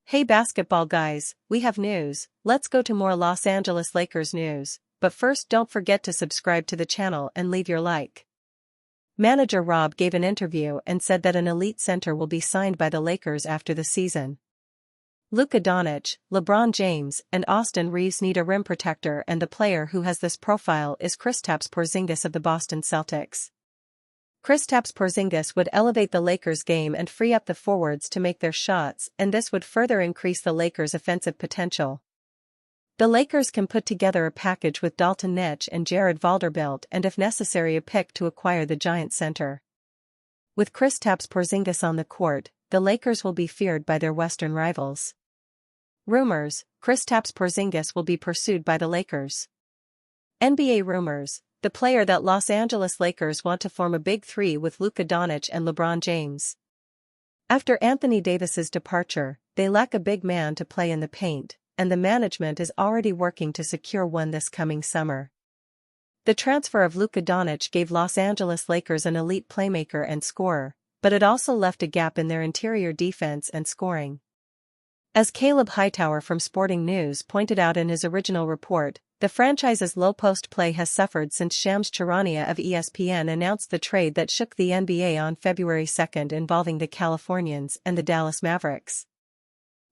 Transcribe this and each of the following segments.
Hey basketball guys, we have news. Let's go to more Los Angeles Lakers news, but first don't forget to subscribe to the channel and leave your like. Manager Rob gave an interview and said that an elite center will be signed by the Lakers after the season. Luka Doncic, LeBron James, and Austin Reeves need a rim protector, and the player who has this profile is Kristaps Porzingis of the Boston Celtics. Kristaps Porzingis would elevate the Lakers' game and free up the forwards to make their shots, and this would further increase the Lakers' offensive potential. The Lakers can put together a package with Dalton Netsch and Jared Vanderbilt, and if necessary a pick to acquire the giant center. With Kristaps Porzingis on the court, the Lakers will be feared by their Western rivals. Rumors: Kristaps Porzingis will be pursued by the Lakers. NBA rumors: the player that Los Angeles Lakers want to form a big three with Luka Doncic and LeBron James. After Anthony Davis's departure, they lack a big man to play in the paint, and the management is already working to secure one this coming summer. The transfer of Luka Doncic gave Los Angeles Lakers an elite playmaker and scorer, but it also left a gap in their interior defense and scoring. As Caleb Hightower from Sporting News pointed out in his original report, the franchise's low post play has suffered since Shams Charania of ESPN announced the trade that shook the NBA on February 2 involving the Californians and the Dallas Mavericks.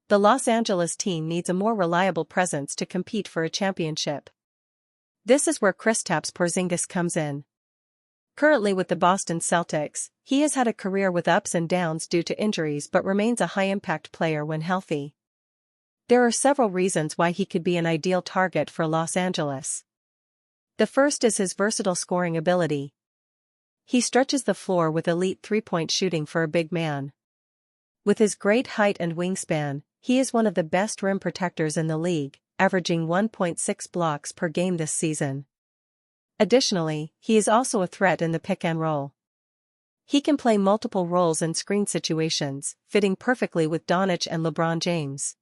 The Los Angeles team needs a more reliable presence to compete for a championship. This is where Kristaps Porzingis comes in. Currently with the Boston Celtics, he has had a career with ups and downs due to injuries but remains a high-impact player when healthy. There are several reasons why he could be an ideal target for Los Angeles. The first is his versatile scoring ability. He stretches the floor with elite three-point shooting for a big man. With his great height and wingspan, he is one of the best rim protectors in the league, averaging 1.6 blocks per game this season. Additionally, he is also a threat in the pick and roll. He can play multiple roles in screen situations, fitting perfectly with Doncic and LeBron James.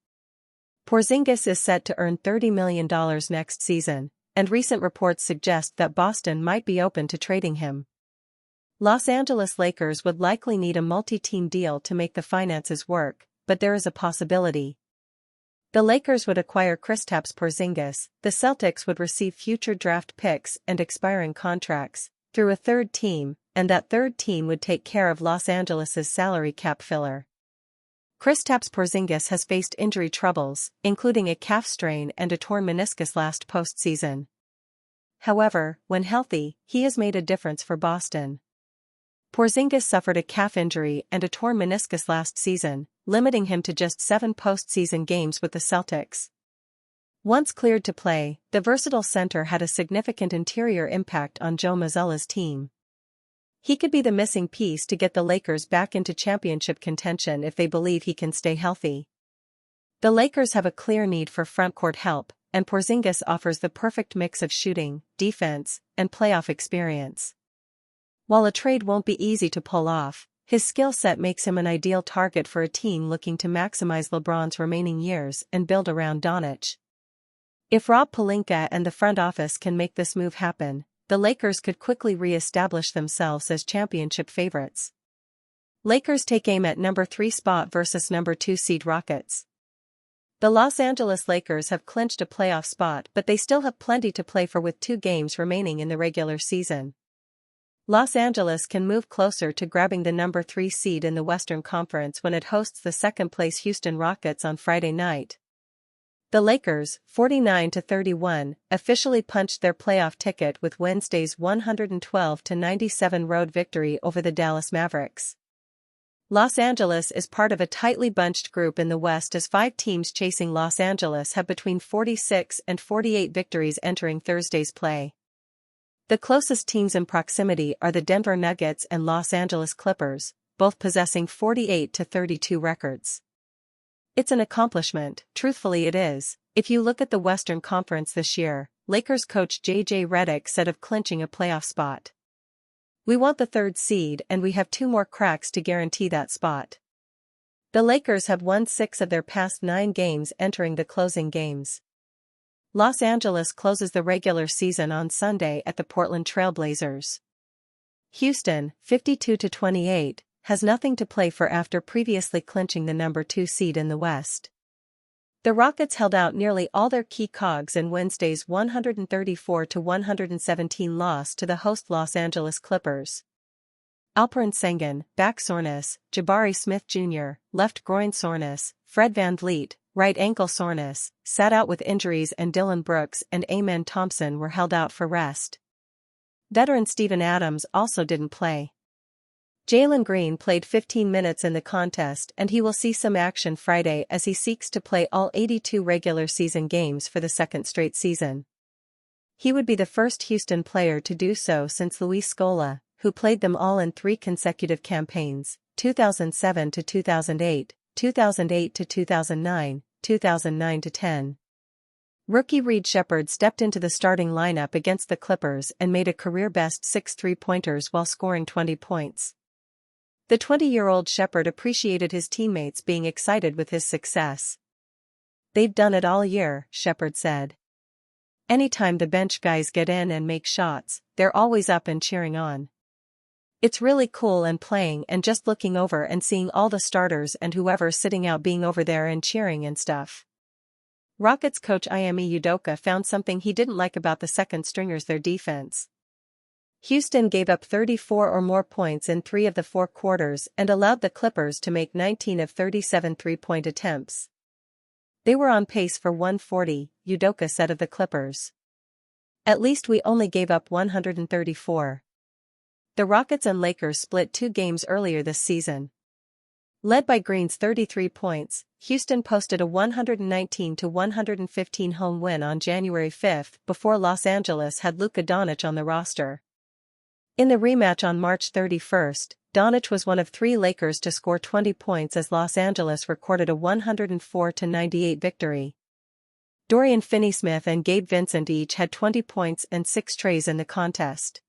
Porzingis is set to earn $30 million next season, and recent reports suggest that Boston might be open to trading him. Los Angeles Lakers would likely need a multi-team deal to make the finances work, but there is a possibility. The Lakers would acquire Kristaps Porzingis, the Celtics would receive future draft picks and expiring contracts, through a third team, and that third team would take care of Los Angeles's salary cap filler. Kristaps Porzingis has faced injury troubles, including a calf strain and a torn meniscus last postseason. However, when healthy, he has made a difference for Boston. Porzingis suffered a calf injury and a torn meniscus last season, limiting him to just 7 postseason games with the Celtics. Once cleared to play, the versatile center had a significant interior impact on Joe Mazzulla's team. He could be the missing piece to get the Lakers back into championship contention if they believe he can stay healthy. The Lakers have a clear need for frontcourt help, and Porzingis offers the perfect mix of shooting, defense, and playoff experience. While a trade won't be easy to pull off, his skill set makes him an ideal target for a team looking to maximize LeBron's remaining years and build around Doncic. If Rob Pelinka and the front office can make this move happen, the Lakers could quickly re-establish themselves as championship favorites. Lakers take aim at number 3 spot versus number 2 seed Rockets. The Los Angeles Lakers have clinched a playoff spot, but they still have plenty to play for with 2 games remaining in the regular season. Los Angeles can move closer to grabbing the number 3 seed in the Western Conference when it hosts the second-place Houston Rockets on Friday night. The Lakers, 49-31, officially punched their playoff ticket with Wednesday's 112-97 road victory over the Dallas Mavericks. Los Angeles is part of a tightly bunched group in the West as 5 teams chasing Los Angeles have between 46 and 48 victories entering Thursday's play. The closest teams in proximity are the Denver Nuggets and Los Angeles Clippers, both possessing 48-32 records. It's an accomplishment, truthfully it is. If you look at the Western Conference this year, Lakers coach J.J. Redick said of clinching a playoff spot. "We want the 3rd seed and we have 2 more cracks to guarantee that spot." The Lakers have won 6 of their past 9 games entering the closing games. Los Angeles closes the regular season on Sunday at the Portland Trail Blazers. Houston, 52-28, has nothing to play for after previously clinching the number 2 seed in the West. The Rockets held out nearly all their key cogs in Wednesday's 134-117 loss to the host Los Angeles Clippers. Alperen Sengun, back soreness, Jabari Smith Jr., left groin soreness, Fred VanVleet, right ankle soreness, sat out with injuries, and Dillon Brooks and Amen Thompson were held out for rest. Veteran Steven Adams also didn't play. Jalen Green played 15 minutes in the contest, and he will see some action Friday as he seeks to play all 82 regular season games for the second straight season. He would be the first Houston player to do so since Luis Scola, who played them all in 3 consecutive campaigns, 2007-2008, 2008-2009, 2009-10. Rookie Reed Sheppard stepped into the starting lineup against the Clippers and made a career-best 6 3-pointers while scoring 20 points. The 20-year-old Sheppard appreciated his teammates being excited with his success. "They've done it all year," Sheppard said. "Anytime the bench guys get in and make shots, they're always up and cheering on. It's really cool and playing and just looking over and seeing all the starters and whoever's sitting out being over there and cheering and stuff." Rockets coach Ime Udoka found something he didn't like about the second stringers: their defense. Houston gave up 34 or more points in 3 of the 4 quarters and allowed the Clippers to make 19 of 37 three-point attempts. "They were on pace for 140, Udoka said of the Clippers. "At least we only gave up 134. The Rockets and Lakers split 2 games earlier this season. Led by Green's 33 points, Houston posted a 119-115 home win on January 5 before Los Angeles had Luka Doncic on the roster. In the rematch on March 31, Doncic was one of 3 Lakers to score 20 points as Los Angeles recorded a 104-98 victory. Dorian Finney-Smith and Gabe Vincent each had 20 points and 6 trays in the contest.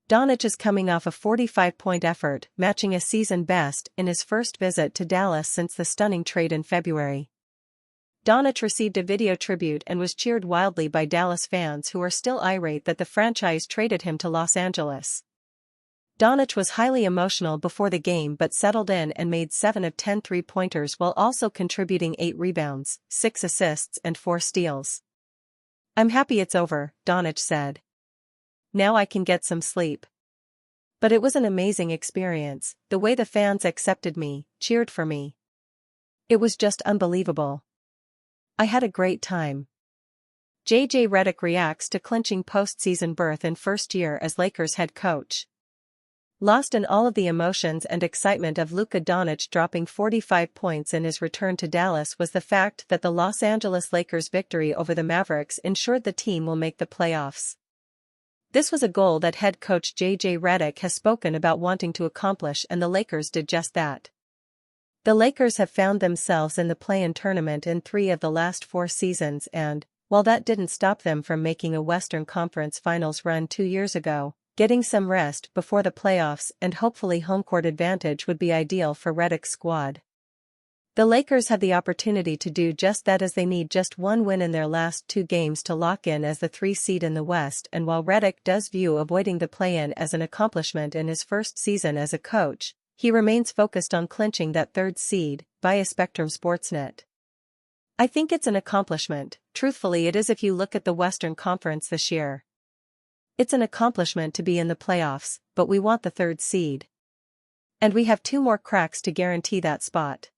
Doncic is coming off a 45-point effort, matching a season best in his first visit to Dallas since the stunning trade in February. Doncic received a video tribute and was cheered wildly by Dallas fans who are still irate that the franchise traded him to Los Angeles. Doncic was highly emotional before the game but settled in and made 7 of 10 three-pointers while also contributing 8 rebounds, 6 assists and 4 steals. "I'm happy it's over," Doncic said. "Now I can get some sleep. But it was an amazing experience, the way the fans accepted me, cheered for me. It was just unbelievable. I had a great time." J.J. Redick reacts to clinching postseason berth in first year as Lakers head coach. Lost in all of the emotions and excitement of Luka Doncic dropping 45 points in his return to Dallas was the fact that the Los Angeles Lakers' victory over the Mavericks ensured the team will make the playoffs. This was a goal that head coach J.J. Redick has spoken about wanting to accomplish, and the Lakers did just that. The Lakers have found themselves in the play-in tournament in 3 of the last 4 seasons and, while that didn't stop them from making a Western Conference Finals run 2 years ago, getting some rest before the playoffs and hopefully home court advantage would be ideal for Redick's squad. The Lakers have the opportunity to do just that as they need just 1 win in their last 2 games to lock in as the 3 seed in the West, and while Redick does view avoiding the play-in as an accomplishment in his first season as a coach, he remains focused on clinching that 3rd seed, via Spectrum Sportsnet. "I think it's an accomplishment. Truthfully, it is if you look at the Western Conference this year. It's an accomplishment to be in the playoffs, but we want the 3rd seed. And we have 2 more cracks to guarantee that spot.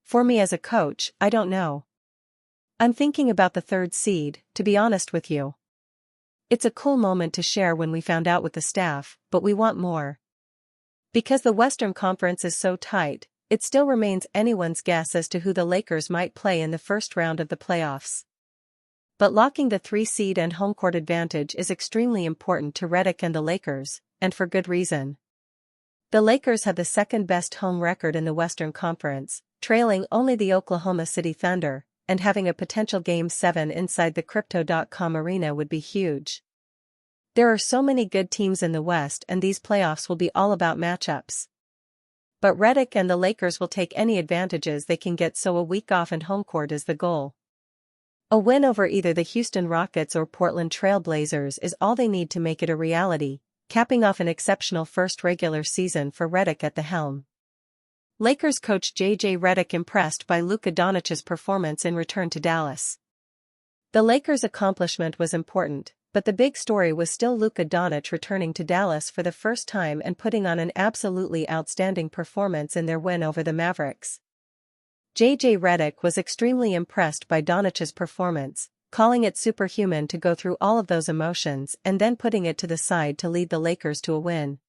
For me as a coach, I don't know. I'm thinking about the 3rd seed, to be honest with you. It's a cool moment to share when we found out with the staff, but we want more. Because the Western Conference is so tight, it still remains anyone's guess as to who the Lakers might play in the first round of the playoffs. But locking the 3 seed and home court advantage is extremely important to Redick and the Lakers, and for good reason. The Lakers have the 2nd best home record in the Western Conference, trailing only the Oklahoma City Thunder, and having a potential Game 7 inside the Crypto.com arena would be huge. There are so many good teams in the West, and these playoffs will be all about matchups. But Redick and the Lakers will take any advantages they can get, so a week off and home court is the goal. A win over either the Houston Rockets or Portland Trail Blazers is all they need to make it a reality, capping off an exceptional first regular season for Redick at the helm. Lakers coach J.J. Redick impressed by Luka Doncic's performance in return to Dallas. The Lakers' accomplishment was important, but the big story was still Luka Doncic returning to Dallas for the first time and putting on an absolutely outstanding performance in their win over the Mavericks. J.J. Redick was extremely impressed by Doncic's performance, calling it superhuman to go through all of those emotions and then putting it to the side to lead the Lakers to a win.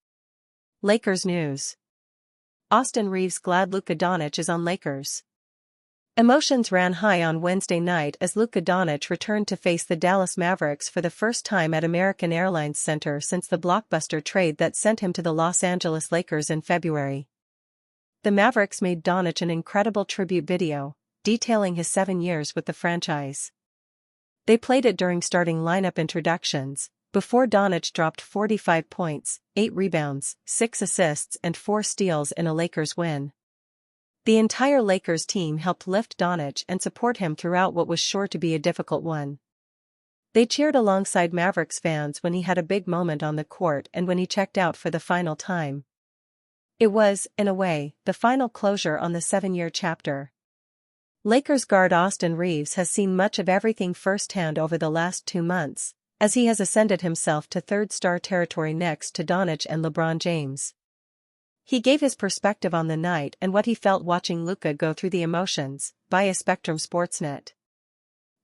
Lakers news. Austin Reaves glad Luka Doncic is on Lakers. Emotions ran high on Wednesday night as Luka Doncic returned to face the Dallas Mavericks for the first time at American Airlines Center since the blockbuster trade that sent him to the Los Angeles Lakers in February. The Mavericks made Doncic an incredible tribute video, detailing his 7 years with the franchise. They played it during starting lineup introductions, before Doncic dropped 45 points, 8 rebounds, 6 assists and 4 steals in a Lakers win. The entire Lakers team helped lift Doncic and support him throughout what was sure to be a difficult one. They cheered alongside Mavericks fans when he had a big moment on the court and when he checked out for the final time. It was, in a way, the final closure on the 7-year chapter. Lakers guard Austin Reaves has seen much of everything firsthand over the last 2 months, as he has ascended himself to third-star territory next to Doncic and LeBron James. He gave his perspective on the night and what he felt watching Luka go through the emotions, via Spectrum Sportsnet.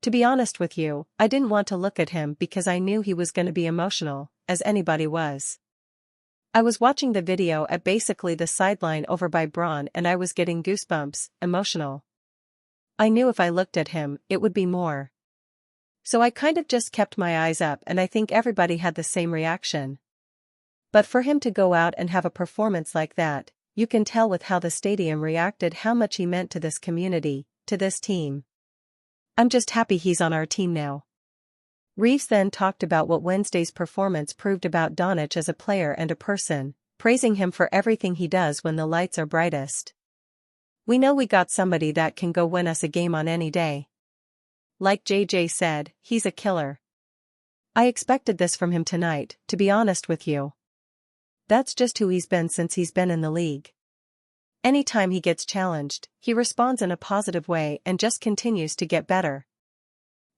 To be honest with you, I didn't want to look at him because I knew he was going to be emotional, as anybody was. I was watching the video at basically the sideline over by Bron and I was getting goosebumps, emotional. I knew if I looked at him, it would be more. So I kind of just kept my eyes up and I think everybody had the same reaction. But for him to go out and have a performance like that, you can tell with how the stadium reacted how much he meant to this community, to this team. I'm just happy he's on our team now. Reaves then talked about what Wednesday's performance proved about Doncic as a player and a person, praising him for everything he does when the lights are brightest. We know we got somebody that can go win us a game on any day. Like JJ said, he's a killer. I expected this from him tonight, to be honest with you. That's just who he's been since he's been in the league. Anytime he gets challenged, he responds in a positive way and just continues to get better.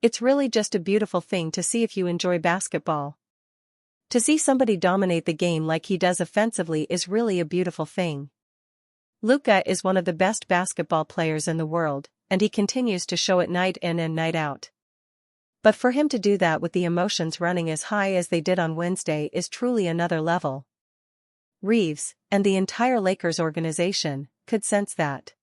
It's really just a beautiful thing to see if you enjoy basketball. To see somebody dominate the game like he does offensively is really a beautiful thing. Luka is one of the best basketball players in the world, and he continues to show it night in and night out. But for him to do that with the emotions running as high as they did on Wednesday is truly another level. Reaves, and the entire Lakers organization, could sense that.